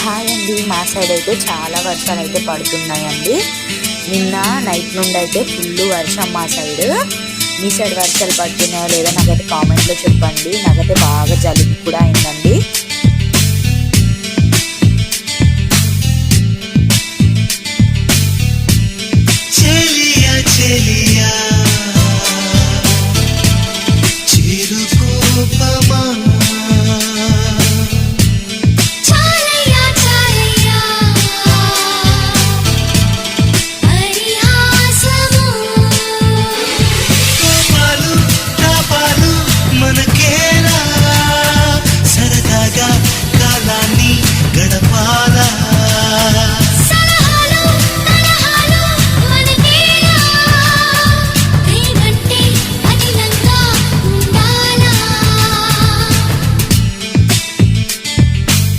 Hi అండి, మా side అయితే చాలా వర్షాలు అయితే పడుతున్నాయండి. నిన్న నైట్ నుండి అయితే ఫుల్ వర్షం మా సైడ్. మీ సైడ్ వర్షాలు పడుతున్నాయో లేదో నాకైతే కామెంట్లో చెప్పండి. నాకైతే బాగా జలుబు కూడా అయిందండి.